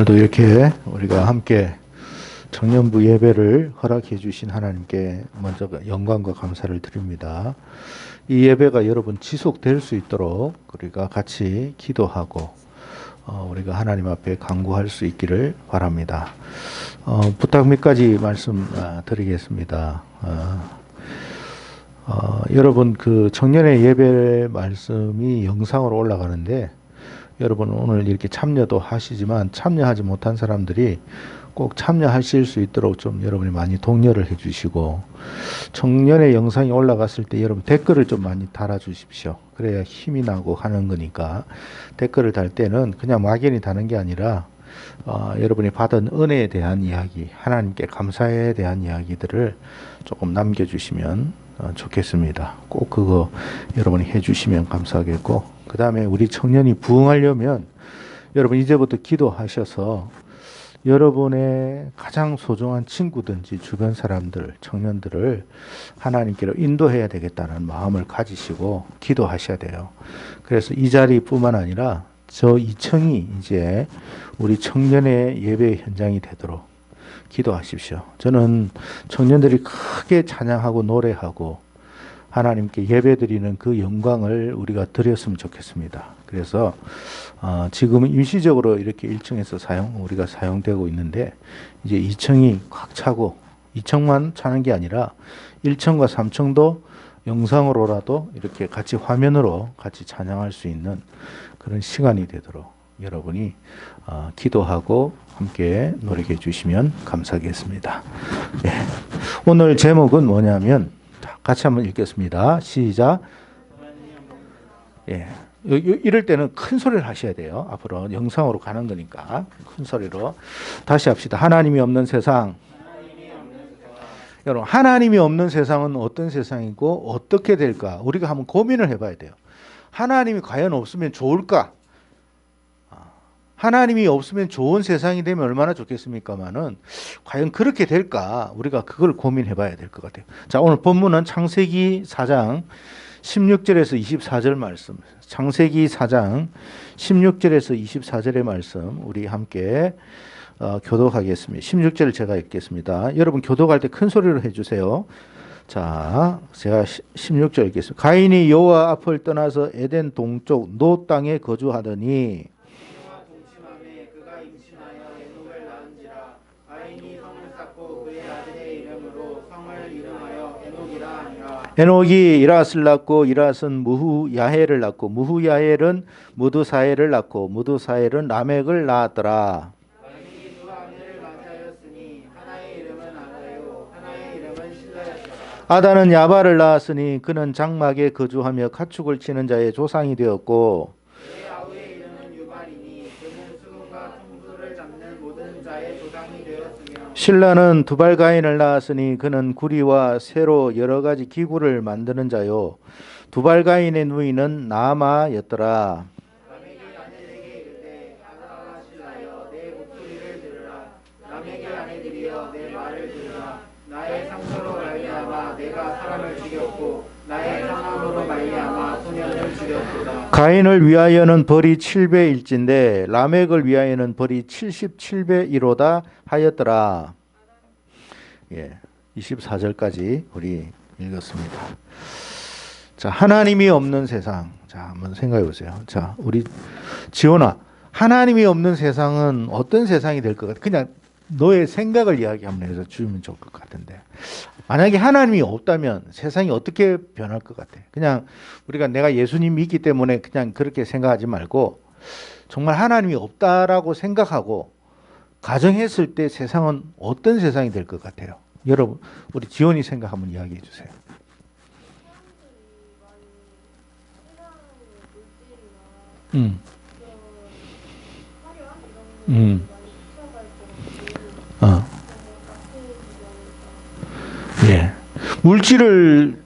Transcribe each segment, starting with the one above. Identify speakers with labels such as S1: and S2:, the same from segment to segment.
S1: 오늘도 이렇게 우리가 함께 청년부 예배를 허락해 주신 하나님께 먼저 영광과 감사를 드립니다. 이 예배가 여러분 지속될 수 있도록 우리가 같이 기도하고 우리가 하나님 앞에 간구할 수 있기를 바랍니다. 부탁 몇 가지 말씀 드리겠습니다. 여러분 그 청년의 예배 말씀이 영상으로 올라가는데 여러분 오늘 이렇게 참여도 하시지만 참여하지 못한 사람들이 꼭 참여하실 수 있도록 좀 여러분이 많이 독려를 해 주시고 청년의 영상이 올라갔을 때 여러분 댓글을 좀 많이 달아 주십시오. 그래야 힘이 나고 하는 거니까 댓글을 달 때는 그냥 막연히 다는 게 아니라 여러분이 받은 은혜에 대한 이야기, 하나님께 감사에 대한 이야기들을 조금 남겨주시면 좋겠습니다. 꼭 그거 여러분이 해주시면 감사하겠고, 그 다음에 우리 청년이 부흥하려면 여러분 이제부터 기도하셔서 여러분의 가장 소중한 친구든지 주변 사람들, 청년들을 하나님께로 인도해야 되겠다는 마음을 가지시고 기도하셔야 돼요. 그래서 이 자리뿐만 아니라 저 2층이 이제 우리 청년의 예배 현장이 되도록 기도하십시오. 저는 청년들이 크게 찬양하고 노래하고 하나님께 예배드리는 그 영광을 우리가 드렸으면 좋겠습니다. 그래서 지금은 일시적으로 이렇게 1층에서 우리가 사용되고 있는데 이제 2층이 꽉 차고 2층만 차는 게 아니라 1층과 3층도 영상으로라도 이렇게 같이 화면으로 같이 찬양할 수 있는 그런 시간이 되도록 여러분이 기도하고 함께 노력해 주시면 감사하겠습니다. 예. 오늘 제목은 뭐냐면 같이 한번 읽겠습니다. 시작. 예. 이럴 때는 큰 소리를 하셔야 돼요. 앞으로 영상으로 가는 거니까 큰 소리로 다시 합시다. 하나님이 없는 세상. 여러분, 하나님이 없는 세상은 어떤 세상이고 어떻게 될까? 우리가 한번 고민을 해봐야 돼요. 하나님이 과연 없으면 좋을까? 하나님이 없으면 좋은 세상이 되면 얼마나 좋겠습니까마는 과연 그렇게 될까? 우리가 그걸 고민해 봐야 될 것 같아요. 자, 오늘 본문은 창세기 4장 16절에서 24절 말씀. 창세기 4장 16절에서 24절의 말씀 우리 함께 교독하겠습니다. 16절을 제가 읽겠습니다. 여러분 교독할 때 큰 소리로 해 주세요. 자, 제가 16절 읽겠습니다. 가인이 여호와 앞을 떠나서 에덴 동쪽 노 땅에 거주하더니 에녹이 이랏을 낳고 이랏은 무후야헬을 낳고 무후야헬은 무드사엘을 낳고 무드사엘은 라멕을 낳았더라. 아다는 야발을 낳았으니 그는 장막에 거주하며 가축을 치는 자의 조상이 되었고 실라는 두발가인을 낳았으니 그는 구리와 쇠로 여러 가지 기구를 만드는 자요. 두발가인의 누이는 나아마였더라. 가인을 위하여는 벌이 7배일진데 라멕을 위하여는 벌이 77배이로다 하였더라. 예, 24절까지 우리 읽었습니다. 자, 하나님이 없는 세상. 자, 한번 생각해 보세요. 자, 우리 지원아, 하나님이 없는 세상은 어떤 세상이 될 것 같아? 그냥 너의 생각을 이야기 한번 해서 주면 좋을 것 같은데. 만약에 하나님이 없다면 세상이 어떻게 변할 것 같아? 그냥 우리가 내가 예수님이 있기 때문에 그냥 그렇게 생각하지 말고 정말 하나님이 없다라고 생각하고 가정했을 때 세상은 어떤 세상이 될 것 같아요? 여러분, 우리 지원이 생각 한번 이야기해 주세요. 예. 물질을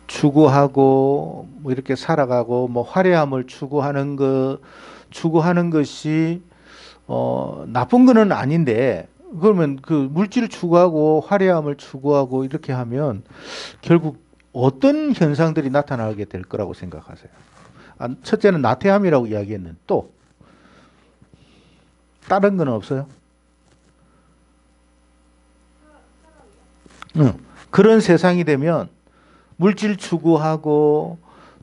S1: 추구하고 뭐 이렇게 살아가고 뭐 화려함을 추구하는 것이 나쁜 거는 아닌데 그러면 그 물질을 추구하고 화려함을 추구하고 이렇게 하면 결국 어떤 현상들이 나타나게 될 거라고 생각하세요? 첫째는 나태함이라고 이야기했는데 또 다른 건 없어요? 응. 그런 세상이 되면 물질 추구하고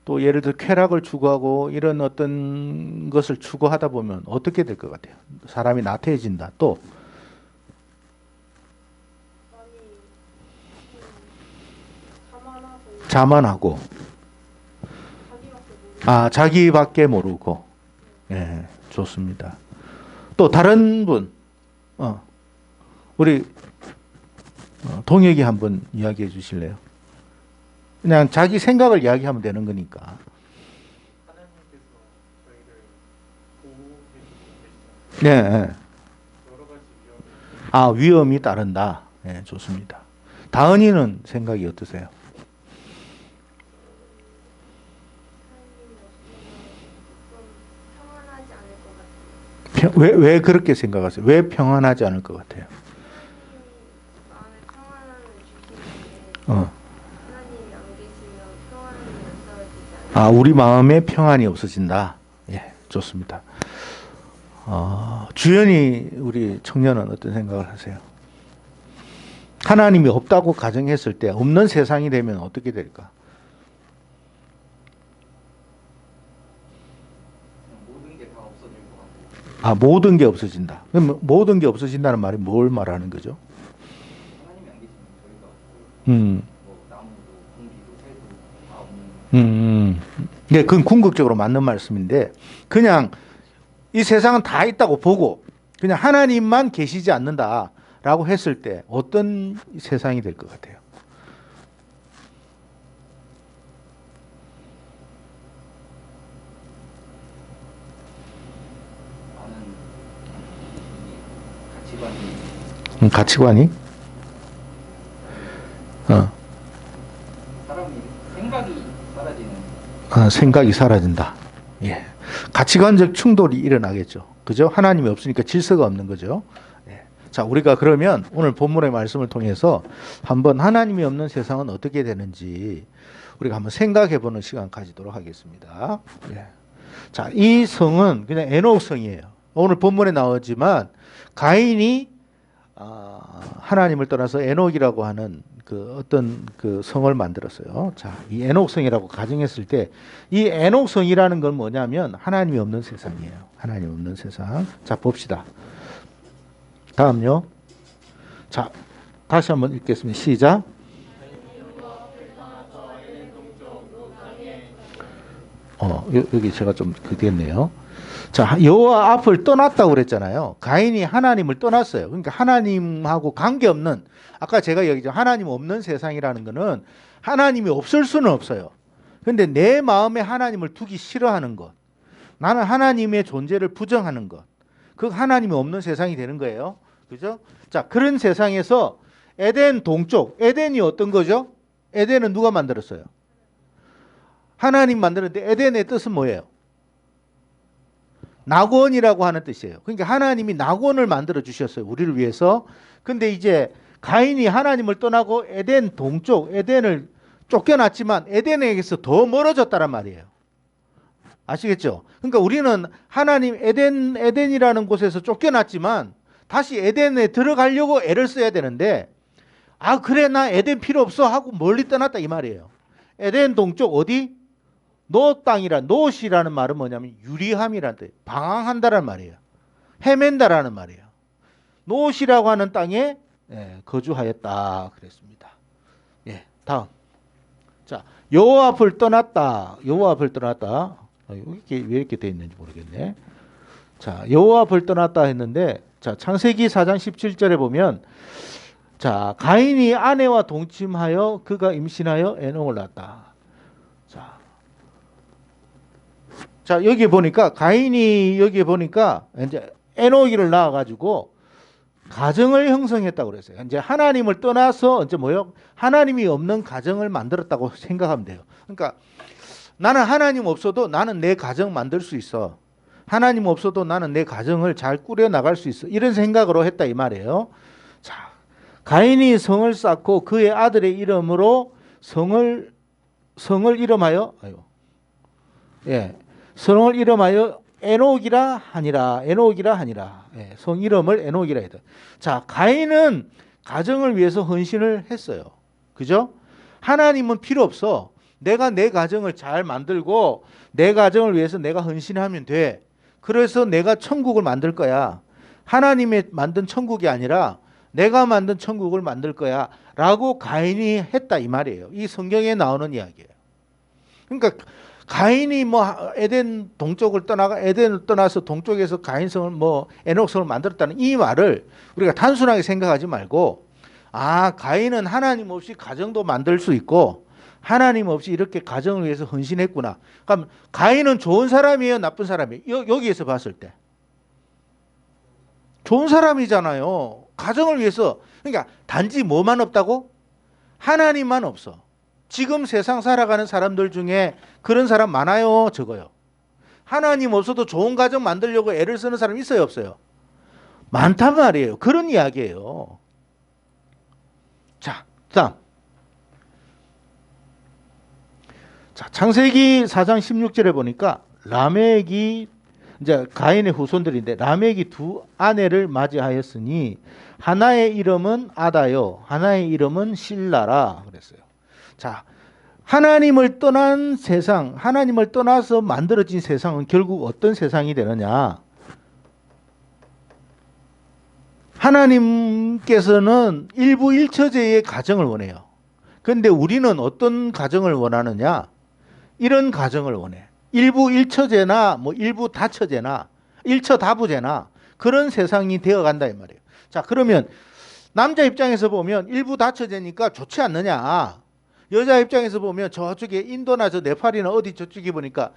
S1: 또 예를 들어 쾌락을 추구하고 이런 어떤 것을 추구하다 보면 어떻게 될 것 같아요? 사람이 나태해진다. 또 자만하고 자기밖에 모르고. 예, 좋습니다. 또 다른 분, 우리 동혁이 한번 이야기해 주실래요? 그냥 자기 생각을 이야기하면 되는 거니까.
S2: 하나님께서 저희를 보호해 주고 계시잖아요.
S1: 네, 네.
S2: 여러 가지 위험이
S1: 위험이 따른다. 네, 좋습니다. 다은이는 생각이 어떠세요?
S3: 평안하지 않을 것 같아요.
S1: 왜 그렇게 생각하세요? 왜 평안하지 않을 것 같아요?
S3: 마음의 평안함을 주시는데
S1: 어.
S3: 하나님이 안 계시면 평안함이 없어지지 않아요.
S1: 우리 마음에 평안이 없어진다. 예, 좋습니다. 주연이 우리 청년은 어떤 생각을 하세요? 하나님이 없다고 가정했을 때 없는 세상이 되면 어떻게 될까?
S4: 모든 게 다 없어질 것 같아요.
S1: 모든 게 없어진다. 그럼 모든 게 없어진다는 말이 뭘 말하는 거죠?
S4: 하나님이 안 계시면 저희가 없고, 뭐 나무도 공기도 새도 다 없는.
S1: 네, 그건 궁극적으로 맞는 말씀인데 그냥 이 세상은 다 있다고 보고 그냥 하나님만 계시지 않는다라고 했을 때 어떤 세상이 될 것 같아요?
S4: 많은
S1: 가치관이?
S4: 사람이 생각이 사라지는.
S1: 생각이 사라진다. 예. 가치관적 충돌이 일어나겠죠. 그죠? 하나님이 없으니까 질서가 없는 거죠. 예. 자, 우리가 그러면 오늘 본문의 말씀을 통해서 한번 하나님이 없는 세상은 어떻게 되는지 우리가 한번 생각해 보는 시간 가지도록 하겠습니다. 예. 자, 이 성은 그냥 에녹 성이에요. 오늘 본문에 나오지만 가인이 하나님을 떠나서 에녹이라고 하는 그 어떤 그 성을 만들었어요. 자, 이 에녹성이라고 가정했을 때 이 에녹성이라는 건 뭐냐면 하나님이 없는 세상이에요. 하나님 없는 세상. 자, 봅시다. 다음요. 자, 다시 한번 읽겠습니다. 시작. 여기 제가 좀 그랬네요. 자, 여호와 앞을 떠났다고 그랬잖아요. 가인이 하나님을 떠났어요. 그러니까 하나님하고 관계없는, 아까 제가 얘기했죠. 하나님 없는 세상이라는 거는 하나님이 없을 수는 없어요. 근데 내 마음에 하나님을 두기 싫어하는 것, 나는 하나님의 존재를 부정하는 것, 그 하나님이 없는 세상이 되는 거예요. 그죠? 자, 그런 세상에서 에덴 동쪽, 에덴이 어떤 거죠? 에덴은 누가 만들었어요? 하나님 만드는데 에덴의 뜻은 뭐예요? 낙원이라고 하는 뜻이에요. 그러니까 하나님이 낙원을 만들어 주셨어요. 우리를 위해서. 근데 이제 가인이 하나님을 떠나고 에덴 동쪽, 에덴을 쫓겨났지만 에덴에게서 더 멀어졌다란 말이에요. 아시겠죠? 그러니까 우리는 하나님 에덴이라는 곳에서 쫓겨났지만 다시 에덴에 들어가려고 애를 써야 되는데 그래 나 에덴 필요 없어 하고 멀리 떠났다 이 말이에요. 에덴 동쪽 어디? 노 땅이라, 노시라는 말은 뭐냐면 유리함이라는 뜻, 방황한다라는 말이에요. 헤맨다라는 말이에요. 노시라고 하는 땅에 거주하였다 그랬습니다. 예, 다음. 자, 여호와 앞을 떠났다. 여호와 앞을 떠났다. 이게 왜 이렇게 돼 있는지 모르겠네. 자, 여호와 앞을 떠났다 했는데, 자, 창세기 4장 17절에 보면, 자, 가인이 아내와 동침하여 그가 임신하여 에녹을 낳았다. 자, 여기 보니까 가인이 여기 보니까 이제 에녹이를 낳아 가지고 가정을 형성했다고 그랬어요. 이제 하나님을 떠나서 이제 뭐요? 하나님이 없는 가정을 만들었다고 생각하면 돼요. 그러니까 나는 하나님 없어도 나는 내 가정 만들 수 있어. 하나님 없어도 나는 내 가정을 잘 꾸려 나갈 수 있어. 이런 생각으로 했다 이 말이에요. 자, 가인이 성을 쌓고 그의 아들의 이름으로 성을 이름하여 성을 이름하여 에녹이라 하니라. 에녹이라 하니라. 예, 성 이름을 에녹이라 해도. 자, 가인은 가정을 위해서 헌신을 했어요. 그죠? 하나님은 필요 없어. 내가 내 가정을 잘 만들고 내 가정을 위해서 내가 헌신하면 돼. 그래서 내가 천국을 만들 거야. 하나님이 만든 천국이 아니라 내가 만든 천국을 만들 거야. 라고 가인이 했다 이 말이에요. 이 성경에 나오는 이야기예요. 그러니까 가인이 뭐 에덴 동쪽을 떠나가 에덴을 떠나서 동쪽에서 가인성을 뭐 에녹성을 만들었다는 이 말을 우리가 단순하게 생각하지 말고 아, 가인은 하나님 없이 가정도 만들 수 있고 하나님 없이 이렇게 가정을 위해서 헌신했구나. 그럼 가인은 좋은 사람이에요, 나쁜 사람이에요? 여기에서 봤을 때 좋은 사람이잖아요. 가정을 위해서. 그러니까 단지 뭐만 없다고? 하나님만 없어. 지금 세상 살아가는 사람들 중에 그런 사람 많아요, 적어요? 하나님 없어도 좋은 가정 만들려고 애를 쓰는 사람 있어요, 없어요? 많단 말이에요. 그런 이야기예요. 자, 다음. 자, 창세기 4장 16절에 보니까 라멕이 이제 가인의 후손들인데 라멕이 두 아내를 맞이하였으니 하나의 이름은 아다요, 하나의 이름은 실라라 그랬어요. 자, 하나님을 떠난 세상, 하나님을 떠나서 만들어진 세상은 결국 어떤 세상이 되느냐? 하나님께서는 일부일처제의 가정을 원해요. 그런데 우리는 어떤 가정을 원하느냐? 이런 가정을 원해. 일부일처제나 뭐 일부다처제나 일처다부제나 그런 세상이 되어간다 이 말이에요. 자, 그러면 남자 입장에서 보면 일부다처제니까 좋지 않느냐? 여자 입장에서 보면 저쪽에 인도나 저 네팔이나 어디 저쪽에 보니까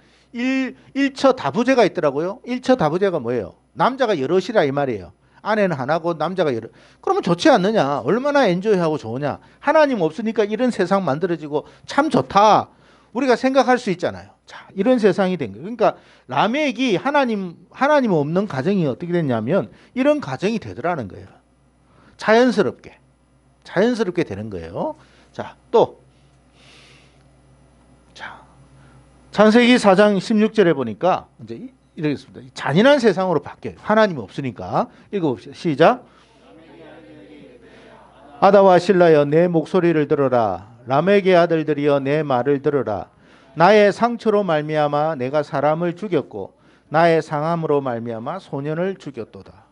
S1: 일처다부제가 있더라고요. 일처다부제가 뭐예요? 남자가 여럿이라 이 말이에요. 아내는 하나고 남자가 여럿. 그러면 좋지 않느냐? 얼마나 엔조이하고 좋으냐? 하나님 없으니까 이런 세상 만들어지고 참 좋다. 우리가 생각할 수 있잖아요. 자, 이런 세상이 된 거예요. 그러니까 라멕이 하나님 없는 가정이 어떻게 됐냐면 이런 가정이 되더라는 거예요. 자연스럽게 되는 거예요. 자, 또 자, 창세기 4장 16절에 보니까 이제 이렇게 있습니다. 잔인한 세상으로 바뀌어요. 하나님이 없으니까. 읽어봅시다. 시작. 아다와 실라여 내 목소리를 들어라. 라멕의 아들들이여 내 말을 들어라. 나의 상처로 말미암아 내가 사람을 죽였고 나의 상함으로 말미암아 소년을 죽였도다.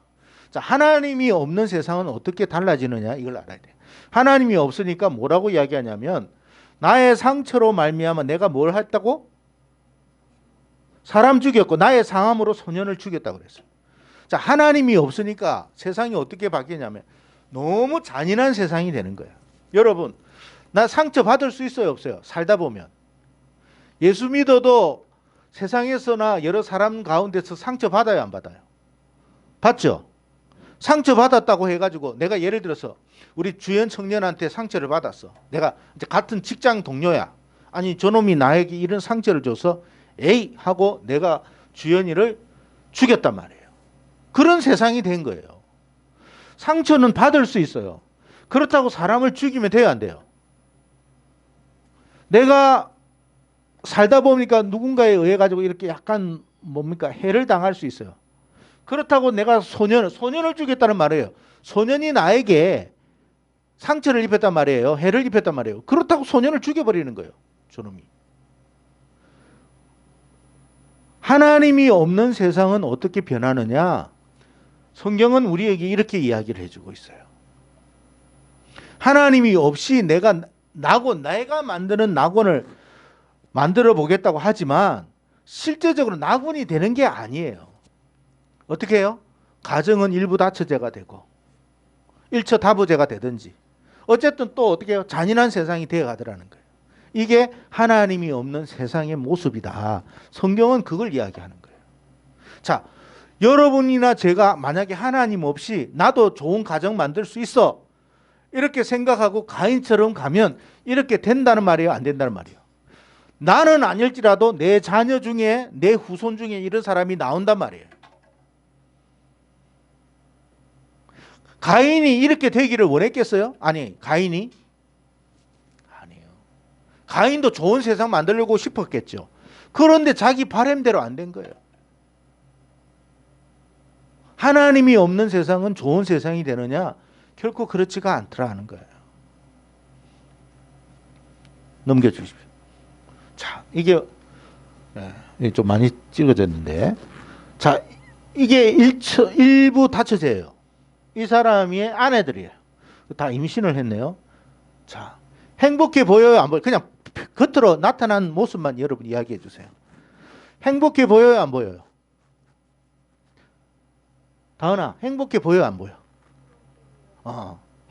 S1: 자, 하나님이 없는 세상은 어떻게 달라지느냐 이걸 알아야 돼. 하나님이 없으니까 뭐라고 이야기하냐면 나의 상처로 말미암아 내가 뭘 했다고? 사람 죽였고 나의 상함으로 소년을 죽였다고 그랬어요. 자, 하나님이 없으니까 세상이 어떻게 바뀌냐면 너무 잔인한 세상이 되는 거예요. 여러분, 나 상처 받을 수 있어요, 없어요? 살다 보면. 예수 믿어도 세상에서나 여러 사람 가운데서 상처 받아요, 안 받아요? 받죠? 상처 받았다고 해가지고 내가 예를 들어서 우리 주연 청년한테 상처를 받았어. 내가 이제 같은 직장 동료야. 아니, 저놈이 나에게 이런 상처를 줘서 에이 하고 내가 주연이를 죽였단 말이에요. 그런 세상이 된 거예요. 상처는 받을 수 있어요. 그렇다고 사람을 죽이면 돼요, 안 돼요? 내가 살다 보니까 누군가에 의해 가지고 이렇게 약간 뭡니까 해를 당할 수 있어요. 그렇다고 내가 소년을 죽였다는 말이에요. 소년이 나에게 상처를 입혔단 말이에요. 해를 입혔단 말이에요. 그렇다고 소년을 죽여버리는 거예요. 저놈이. 하나님이 없는 세상은 어떻게 변하느냐? 성경은 우리에게 이렇게 이야기를 해주고 있어요. 하나님이 없이 내가 만드는 낙원을 만들어 보겠다고 하지만 실제적으로 낙원이 되는 게 아니에요. 어떻게 해요? 가정은 일부 다처제가 되고 일처다부제가 되든지 어쨌든 또 어떻게 해요? 잔인한 세상이 되어 가더라는 거예요. 이게 하나님이 없는 세상의 모습이다. 성경은 그걸 이야기하는 거예요. 자, 여러분이나 제가 만약에 하나님 없이 나도 좋은 가정 만들 수 있어 이렇게 생각하고 가인처럼 가면 이렇게 된다는 말이에요, 안 된다는 말이에요? 나는 아닐지라도 내 자녀 중에 내 후손 중에 이런 사람이 나온단 말이에요. 가인이 이렇게 되기를 원했겠어요? 아니, 가인이? 아니에요. 가인도 좋은 세상 만들려고 싶었겠죠. 그런데 자기 바람대로 안 된 거예요. 하나님이 없는 세상은 좋은 세상이 되느냐? 결코 그렇지가 않더라는 거예요. 넘겨주십시오. 자, 이게 좀 많이 찍어졌는데, 자, 이게 일부 다처제예요. 이 사람의 아내들이에요. 다 임신을 했네요. 자, 행복해 보여요, 안 보여요? 그냥 겉으로 나타난 모습만 여러분 이야기해 주세요. 행복해 보여요, 안 보여요? 다은아, 행복해 보여요, 안 보여?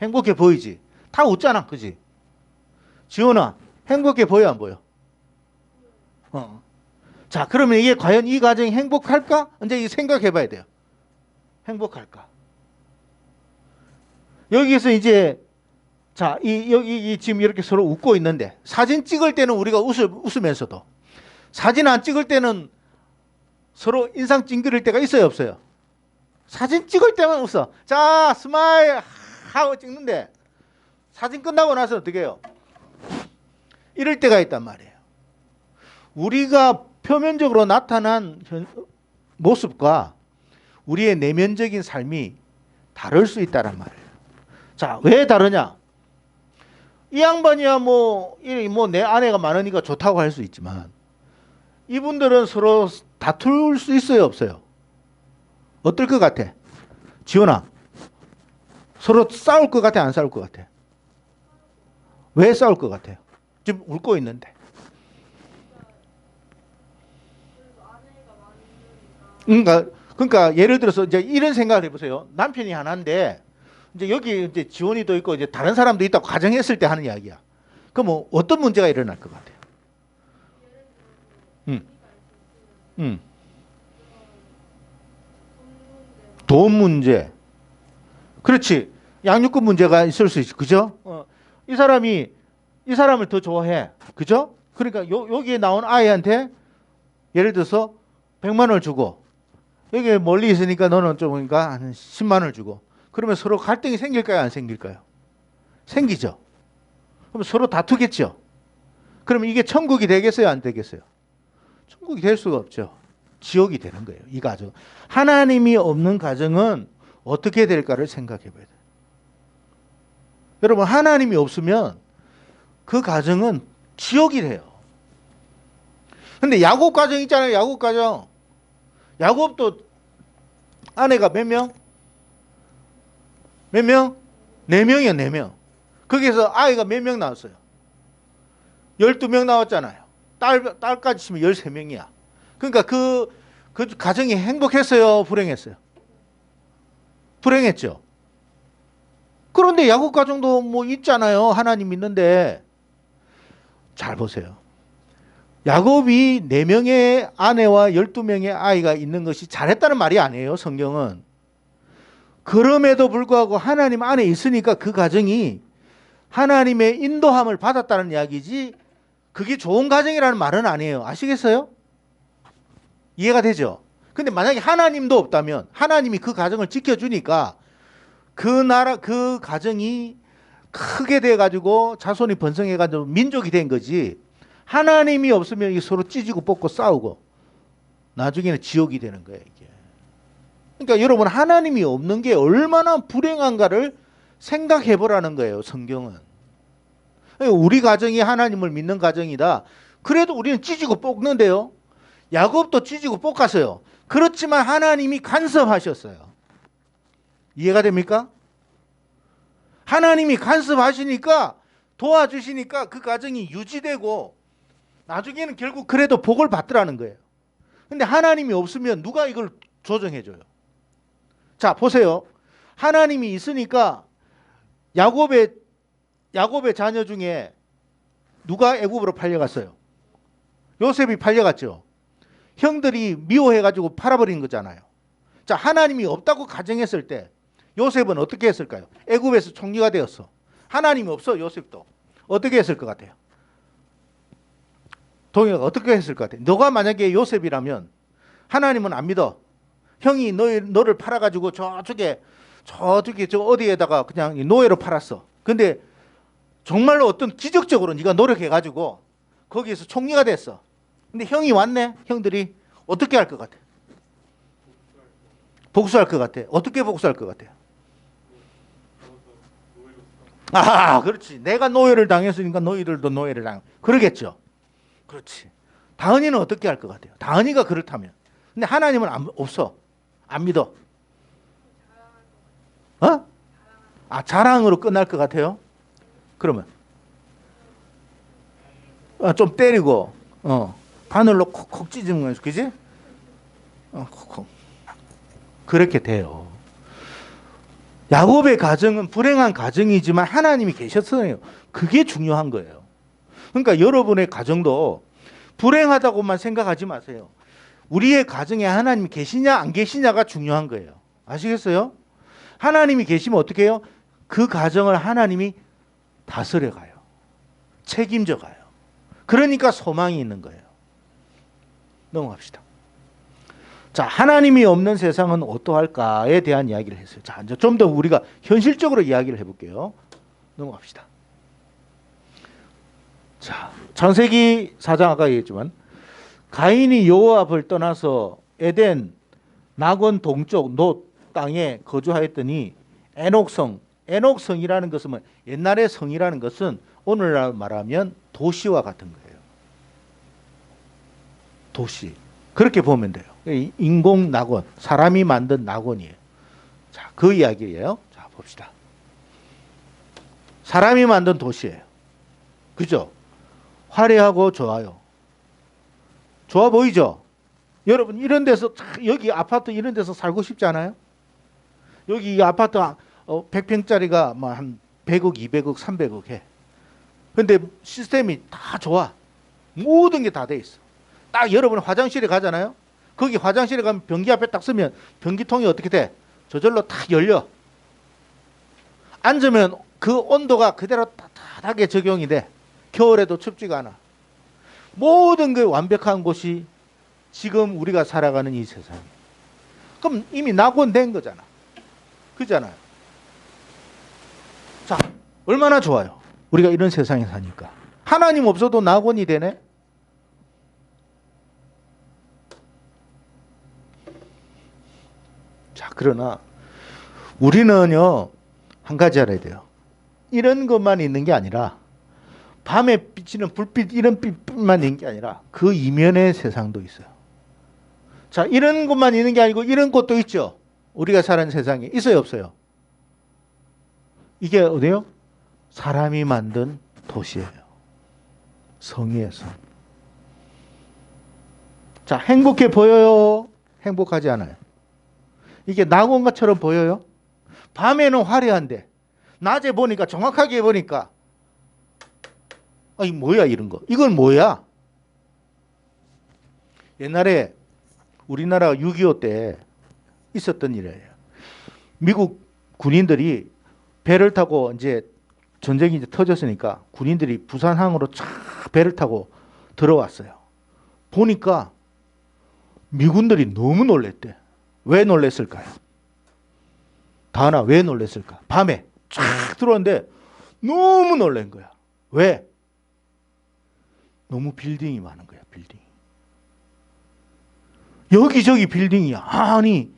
S1: 행복해 보이지? 다 웃잖아, 그지? 지원아, 행복해 보여, 안 보여? 자, 그러면 이게 과연 이 가정이 행복할까? 이제 이 생각해 봐야 돼요. 행복할까? 여기서 이제, 자, 여기 지금 이렇게 서로 웃고 있는데, 사진 찍을 때는 우리가 웃으면서도, 사진 안 찍을 때는 서로 인상 찡그릴 때가 있어요, 없어요? 사진 찍을 때만 웃어. 자, 스마일 하고 찍는데, 사진 끝나고 나서 어떻게 해요? 이럴 때가 있단 말이에요. 우리가 표면적으로 나타난 모습과 우리의 내면적인 삶이 다를 수 있다란 말이에요. 자, 왜 다르냐? 이 양반이야 뭐 내 아내가 많으니까 좋다고 할 수 있지만 이분들은 서로 다툴 수 있어요, 없어요? 어떨 것 같아? 지원아, 서로 싸울 것 같아, 안 싸울 것 같아? 왜 싸울 것 같아요? 지금 웃고 있는데. 그러니까 예를 들어서 이제 이런 생각을 해보세요. 남편이 하나인데 이제 여기 이제 지원이도 있고 이제 다른 사람도 있다고 가정했을 때 하는 이야기야. 그럼 뭐 어떤 문제가 일어날 것 같아요? 돈 문제. 그렇지. 양육권 문제가 있을 수 있어. 그죠? 이 사람을 더 좋아해. 그죠? 그러니까 여기에 나온 아이한테 예를 들어서 100만 원을 주고 여기 멀리 있으니까 너는 좀 그러니까 한 10만 원을 주고 그러면 서로 갈등이 생길까요? 안 생길까요? 생기죠. 그럼 서로 다투겠죠. 그러면 이게 천국이 되겠어요? 안 되겠어요? 천국이 될 수가 없죠. 지옥이 되는 거예요. 이 가정. 하나님이 없는 가정은 어떻게 될까를 생각해 봐야 돼요. 여러분, 하나님이 없으면 그 가정은 지옥이 돼요. 근데 야곱 가정 있잖아요. 야곱 가정. 야곱도 아내가 몇 명? 몇 명? 4명이요, 4명. 거기에서 아이가 몇 명 나왔어요? 12명 나왔잖아요. 딸까지 치면 13명이야. 그러니까 그 가정이 행복했어요? 불행했어요? 불행했죠. 그런데 야곱 가정도 뭐 있잖아요. 하나님 있는데. 잘 보세요. 야곱이 4명의 아내와 12명의 아이가 있는 것이 잘했다는 말이 아니에요. 성경은. 그럼에도 불구하고 하나님 안에 있으니까 그 가정이 하나님의 인도함을 받았다는 이야기지 그게 좋은 가정이라는 말은 아니에요. 아시겠어요? 이해가 되죠? 근데 만약에 하나님도 없다면 하나님이 그 가정을 지켜주니까 그 가정이 크게 돼가지고 자손이 번성해가지고 민족이 된 거지. 하나님이 없으면 서로 찢고 뽑고 싸우고 나중에는 지옥이 되는 거예요, 이게. 그러니까 여러분, 하나님이 없는 게 얼마나 불행한가를 생각해 보라는 거예요, 성경은. 우리 가정이 하나님을 믿는 가정이다. 그래도 우리는 찢고 뽑는데요. 야곱도 찢고 뽑았어요. 그렇지만 하나님이 간섭하셨어요. 이해가 됩니까? 하나님이 간섭하시니까 도와주시니까 그 가정이 유지되고 나중에는 결국 그래도 복을 받더라는 거예요. 근데 하나님이 없으면 누가 이걸 조정해줘요? 자, 보세요. 하나님이 있으니까 야곱의 자녀 중에 누가 애굽으로 팔려갔어요? 요셉이 팔려갔죠. 형들이 미워해가지고 팔아버린 거잖아요. 자, 하나님이 없다고 가정했을 때 요셉은 어떻게 했을까요? 애굽에서 총리가 되었어. 하나님이 없어, 요셉도. 어떻게 했을 것 같아요? 동혁아, 어떻게 했을 것 같아요? 너가 만약에 요셉이라면 하나님은 안 믿어. 형이 너를 팔아가지고 저쪽에 저 어디에다가 그냥 노예로 팔았어. 근데 정말로 어떤 기적적으로 네가 노력해가지고 거기에서 총리가 됐어. 근데 형이 왔네. 형들이 어떻게 할 것 같아? 복수할 것 같아. 어떻게 복수할 것 같아요? 아, 그렇지. 내가 노예를 당했으니까 너희들도 노예를 당. 그러겠죠. 그렇지. 다은이는 어떻게 할 것 같아요? 다은이가 그렇다면. 근데 하나님은 없어. 안 믿어. 어? 아, 자랑으로 끝날 것 같아요? 그러면 좀 때리고 바늘로 콕콕 찢은 거예요. 그지? 콕콕. 그렇게 돼요. 야곱의 가정은 불행한 가정이지만 하나님이 계셨어요. 그게 중요한 거예요. 그러니까 여러분의 가정도 불행하다고만 생각하지 마세요. 우리의 가정에 하나님이 계시냐 안 계시냐가 중요한 거예요. 아시겠어요? 하나님이 계시면 어떻게 해요? 그 가정을 하나님이 다스려 가요. 책임져 가요. 그러니까 소망이 있는 거예요. 넘어갑시다. 자, 하나님이 없는 세상은 어떠할까에 대한 이야기를 했어요. 자, 이제 좀 더 우리가 현실적으로 이야기를 해볼게요. 넘어갑시다. 자, 창세기 4장 아까 얘기했지만 가인이 여호와를 떠나서 에덴 낙원 동쪽 놋 땅에 거주하였더니 에녹성이라는 것은 옛날의 성이라는 것은 오늘날 말하면 도시와 같은 거예요. 도시. 그렇게 보면 돼요. 인공 낙원, 사람이 만든 낙원이에요. 자, 그 이야기예요. 자, 봅시다. 사람이 만든 도시예요. 그죠? 화려하고 좋아요. 좋아 보이죠? 여러분 이런 데서 여기 아파트 이런 데서 살고 싶지 않아요? 여기 이 아파트 100평짜리가 한 100억, 200억, 300억 해. 근데 시스템이 다 좋아. 모든 게 다 돼 있어. 딱 여러분 화장실에 가잖아요. 거기 화장실에 가면 변기 앞에 딱 서면 변기통이 어떻게 돼? 저절로 탁 열려. 앉으면 그 온도가 그대로 따뜻하게 적용이 돼. 겨울에도 춥지가 않아. 모든 게 완벽한 곳이 지금 우리가 살아가는 이 세상이에요. 그럼 이미 낙원된 거잖아. 그잖아요. 자, 얼마나 좋아요. 우리가 이런 세상에 사니까. 하나님 없어도 낙원이 되네. 자, 그러나 우리는요, 한 가지 알아야 돼요. 이런 것만 있는 게 아니라 밤에 비치는 불빛 이런 빛만 있는 게 아니라 그 이면의 세상도 있어요. 자, 이런 것만 있는 게 아니고 이런 것도 있죠. 우리가 사는 세상에 있어요, 없어요? 이게 어디요? 사람이 만든 도시예요. 성이에요, 성. 자, 행복해 보여요? 행복하지 않아요. 이게 낙원가처럼 보여요? 밤에는 화려한데 낮에 보니까 정확하게 보니까 이 뭐야 이런 거. 이건 뭐야? 옛날에 우리나라 6.25 때 있었던 일이에요. 미국 군인들이 배를 타고 이제 전쟁이 이제 터졌으니까 군인들이 부산항으로 쫙 배를 타고 들어왔어요. 보니까 미군들이 너무 놀랬대. 왜 놀랬을까요? 다은아, 왜 놀랬을까? 밤에 쫙 들어왔는데 너무 놀란 거야. 왜? 너무 빌딩이 많은 거야, 빌딩. 여기저기 빌딩이야. 아니,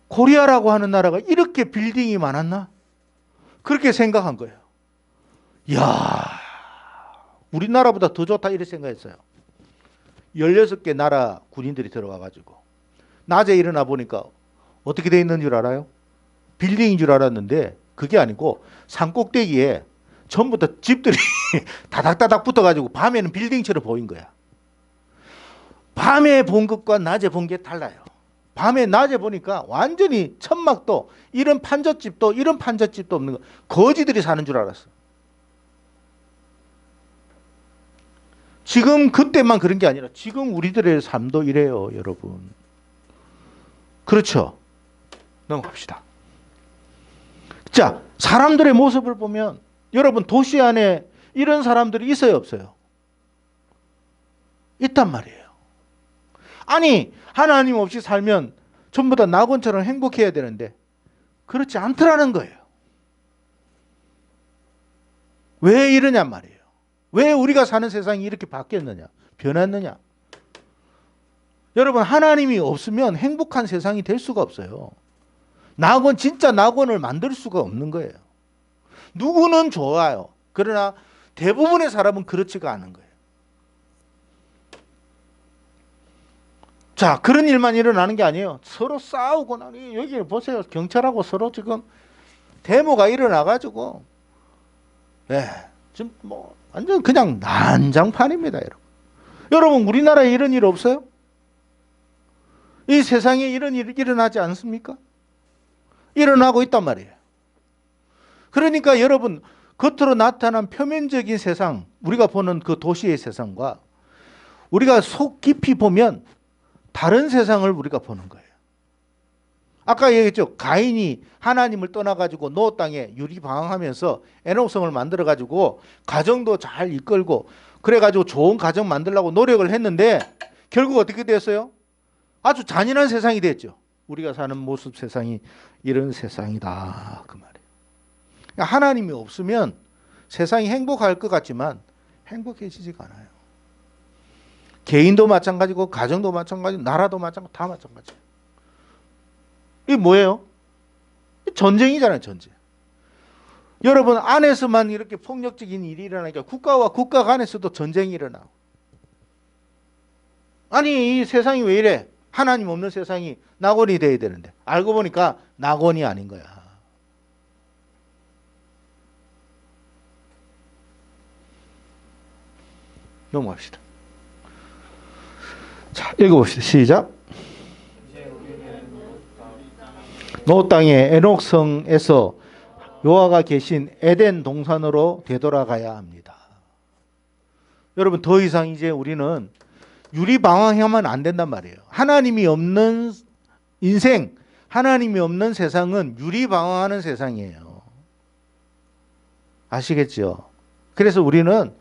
S1: 코리아라고 하는 나라가 이렇게 빌딩이 많았나? 그렇게 생각한 거예요. 이야, 우리나라보다 더 좋다 이렇게 생각했어요. 16개 나라 군인들이 들어와가지고 낮에 일어나 보니까 어떻게 돼 있는 줄 알아요? 빌딩인 줄 알았는데 그게 아니고 산꼭대기에 전부 다 집들이 다닥다닥 붙어가지고 밤에는 빌딩처럼 보인 거야. 밤에 본 것과 낮에 본 게 달라요. 밤에 낮에 보니까 완전히 천막도 이런 판잣집도 없는 거. 거지들이 사는 줄 알았어. 지금 그때만 그런 게 아니라 지금 우리들의 삶도 이래요, 여러분. 그렇죠? 넘어갑시다. 자, 사람들의 모습을 보면 여러분 도시 안에 이런 사람들이 있어요, 없어요? 있단 말이에요. 아니, 하나님 없이 살면 전부 다 낙원처럼 행복해야 되는데 그렇지 않더라는 거예요. 왜 이러냔 말이에요. 왜 우리가 사는 세상이 이렇게 바뀌었느냐, 변했느냐. 여러분, 하나님이 없으면 행복한 세상이 될 수가 없어요. 낙원, 진짜 낙원을 만들 수가 없는 거예요. 누구는 좋아요. 그러나 대부분의 사람은 그렇지가 않은 거예요. 자, 그런 일만 일어나는 게 아니에요. 서로 싸우고 나니 여기 보세요. 경찰하고 서로 지금 데모가 일어나가지고, 네, 지금 뭐 완전 그냥 난장판입니다, 여러분. 여러분, 우리나라에 이런 일 없어요? 이 세상에 이런 일이 일어나지 않습니까? 일어나고 있단 말이에요. 그러니까 여러분, 겉으로 나타난 표면적인 세상, 우리가 보는 그 도시의 세상과 우리가 속 깊이 보면 다른 세상을 우리가 보는 거예요. 아까 얘기했죠. 가인이 하나님을 떠나가지고 노 땅에 유리방황하면서 에녹성을 만들어가지고 가정도 잘 이끌고 그래가지고 좋은 가정 만들려고 노력을 했는데 결국 어떻게 됐어요? 아주 잔인한 세상이 됐죠. 우리가 사는 모습 세상이 이런 세상이다, 그 말이에요. 그러니까 하나님이 없으면 세상이 행복할 것 같지만 행복해지지가 않아요. 개인도 마찬가지고 가정도 마찬가지고 나라도 마찬가지고 다 마찬가지예요. 이게 뭐예요? 전쟁이잖아요, 전쟁. 여러분, 안에서만 이렇게 폭력적인 일이 일어나니까 국가와 국가 간에서도 전쟁이 일어나고. 아니, 이 세상이 왜 이래? 하나님 없는 세상이 낙원이 돼야 되는데 알고 보니까 낙원이 아닌 거야. 넘어갑시다. 자, 읽어봅시다. 시작. 노 땅의 에녹성에서 여호와가 계신 에덴 동산으로 되돌아가야 합니다. 여러분, 더 이상 이제 우리는 유리방황하면 안 된단 말이에요. 하나님이 없는 인생, 하나님이 없는 세상은 유리방황하는 세상이에요. 아시겠죠? 그래서 우리는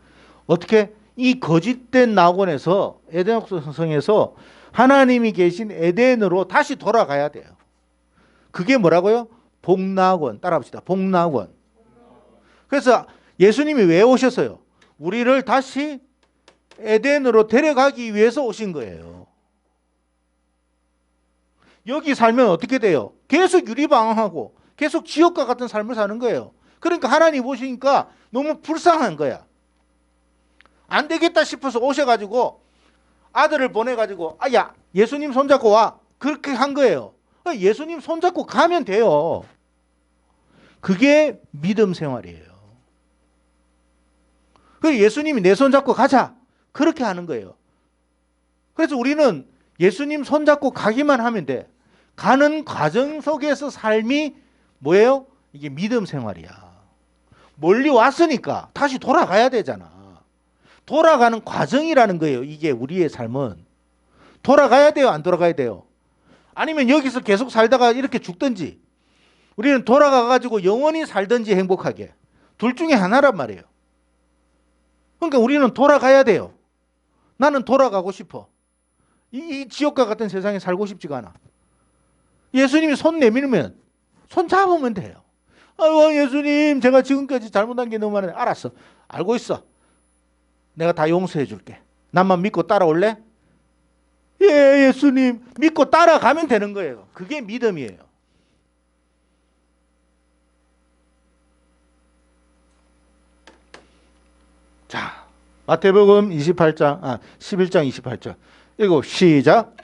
S1: 어떻게 이 거짓된 낙원에서 에덴 성에서 하나님이 계신 에덴으로 다시 돌아가야 돼요. 그게 뭐라고요? 복낙원. 따라합시다. 복낙원. 그래서 예수님이 왜 오셨어요? 우리를 다시 에덴으로 데려가기 위해서 오신 거예요. 여기 살면 어떻게 돼요? 계속 유리방황하고 계속 지옥과 같은 삶을 사는 거예요. 그러니까 하나님 오시니까 너무 불쌍한 거야. 안 되겠다 싶어서 오셔가지고 아들을 보내가지고 야, 예수님 손잡고 와. 그렇게 한 거예요. 예수님 손잡고 가면 돼요. 그게 믿음 생활이에요. 그래서 예수님이 내 손잡고 가자. 그렇게 하는 거예요. 그래서 우리는 예수님 손잡고 가기만 하면 돼. 가는 과정 속에서 삶이 뭐예요? 이게 믿음 생활이야. 멀리 왔으니까 다시 돌아가야 되잖아. 돌아가는 과정이라는 거예요. 이게 우리의 삶은. 돌아가야 돼요? 안 돌아가야 돼요? 아니면 여기서 계속 살다가 이렇게 죽든지 우리는 돌아가가지고 영원히 살든지 행복하게. 둘 중에 하나란 말이에요. 그러니까 우리는 돌아가야 돼요. 나는 돌아가고 싶어. 이 지옥과 같은 세상에 살고 싶지가 않아. 예수님이 손 내밀면 손 잡으면 돼요. 예수님, 제가 지금까지 잘못한 게 너무 많아요. 알았어. 알고 있어. 내가 다 용서해 줄게. 나만 믿고 따라올래? 예, 예수님. 믿고 따라가면 되는 거예요. 그게 믿음이에요. 자, 마태복음 11장 28절. 읽고 시작.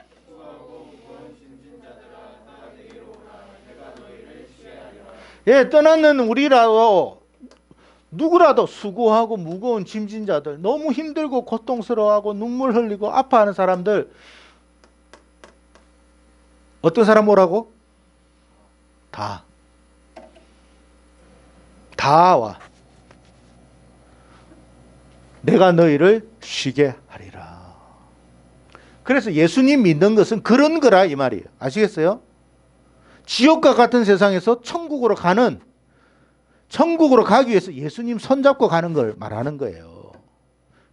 S1: 예, 떠나는 우리라도 누구라도 수고하고 무거운 짐진 자들, 너무 힘들고 고통스러워하고 눈물 흘리고 아파하는 사람들, 어떤 사람 오라고? 다 와. 내가 너희를 쉬게 하리라. 그래서 예수님 믿는 것은 그런 거라 이 말이에요. 아시겠어요? 지옥과 같은 세상에서 천국으로 가기 위해서 예수님 손잡고 가는 걸 말하는 거예요.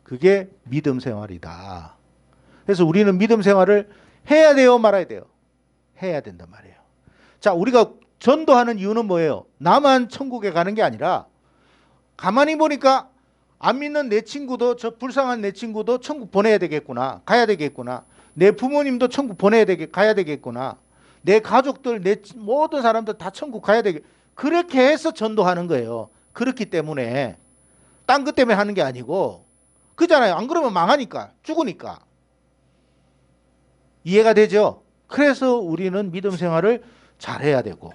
S1: 그게 믿음 생활이다. 그래서 우리는 믿음 생활을 해야 돼요, 말아야 돼요? 해야 된단 말이에요. 자, 우리가 전도하는 이유는 뭐예요? 나만 천국에 가는 게 아니라 가만히 보니까 안 믿는 내 친구도, 저 불쌍한 내 친구도 천국 보내야 되겠구나, 가야 되겠구나. 내 부모님도 천국 가야 되겠구나. 내 가족들, 내 모든 사람들 다 천국 가야 되겠. 그렇게 해서 전도하는 거예요. 그렇기 때문에 딴 것 때문에 하는 게 아니고 그잖아요. 안 그러면 망하니까, 죽으니까. 이해가 되죠? 그래서 우리는 믿음 생활을 잘해야 되고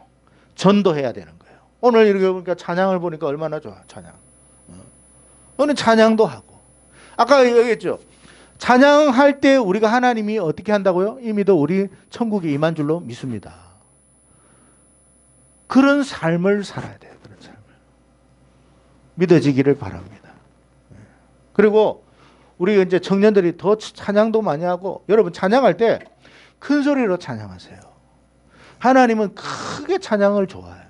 S1: 전도해야 되는 거예요. 오늘 이렇게 보니까 찬양을 보니까 얼마나 좋아. 찬양. 오늘 찬양도 하고. 아까 얘기했죠. 찬양할 때 우리가 하나님이 어떻게 한다고요? 이미도 우리 천국에 임한 줄로 믿습니다. 그런 삶을 살아야 돼요. 그런 삶을. 믿어지기를 바랍니다. 그리고 우리 이제 청년들이 더 찬양도 많이 하고, 여러분 찬양할 때 큰 소리로 찬양하세요. 하나님은 크게 찬양을 좋아해요.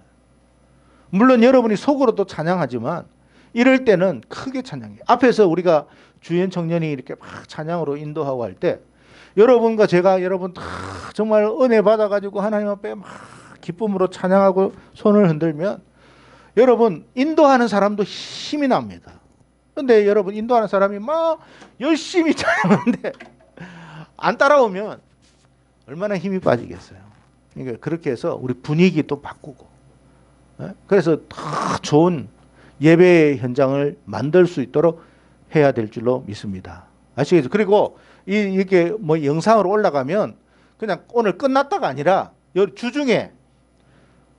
S1: 물론 여러분이 속으로도 찬양하지만 이럴 때는 크게 찬양해요. 앞에서 우리가 주연 청년이 이렇게 막 찬양으로 인도하고 할 때 여러분과 제가 여러분 다 정말 은혜 받아가지고 하나님 앞에 막 기쁨으로 찬양하고 손을 흔들면 여러분 인도하는 사람도 힘이 납니다. 근데 여러분 인도하는 사람이 막 열심히 찬양하는데 안 따라오면 얼마나 힘이 빠지겠어요. 그러니까 그렇게 해서 우리 분위기도 바꾸고, 그래서 더 좋은 예배 현장을 만들 수 있도록 해야 될 줄로 믿습니다. 아시겠죠? 그리고 이게 뭐 영상으로 올라가면 그냥 오늘 끝났다가 아니라 주중에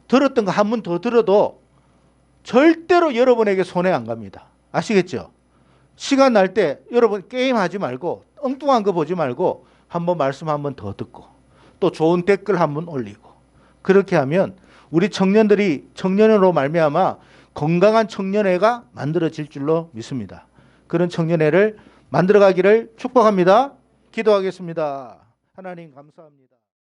S1: 들었던 거 한 번 더 들어도 절대로 여러분에게 손해 안 갑니다. 아시겠죠? 시간 날 때 여러분 게임하지 말고 엉뚱한 거 보지 말고 한번 말씀 한 번 더 듣고 또 좋은 댓글 한 번 올리고, 그렇게 하면 우리 청년들이 청년으로 말미암아 건강한 청년회가 만들어질 줄로 믿습니다. 그런 청년회를 만들어가기를 축복합니다. 기도하겠습니다. 하나님 감사합니다.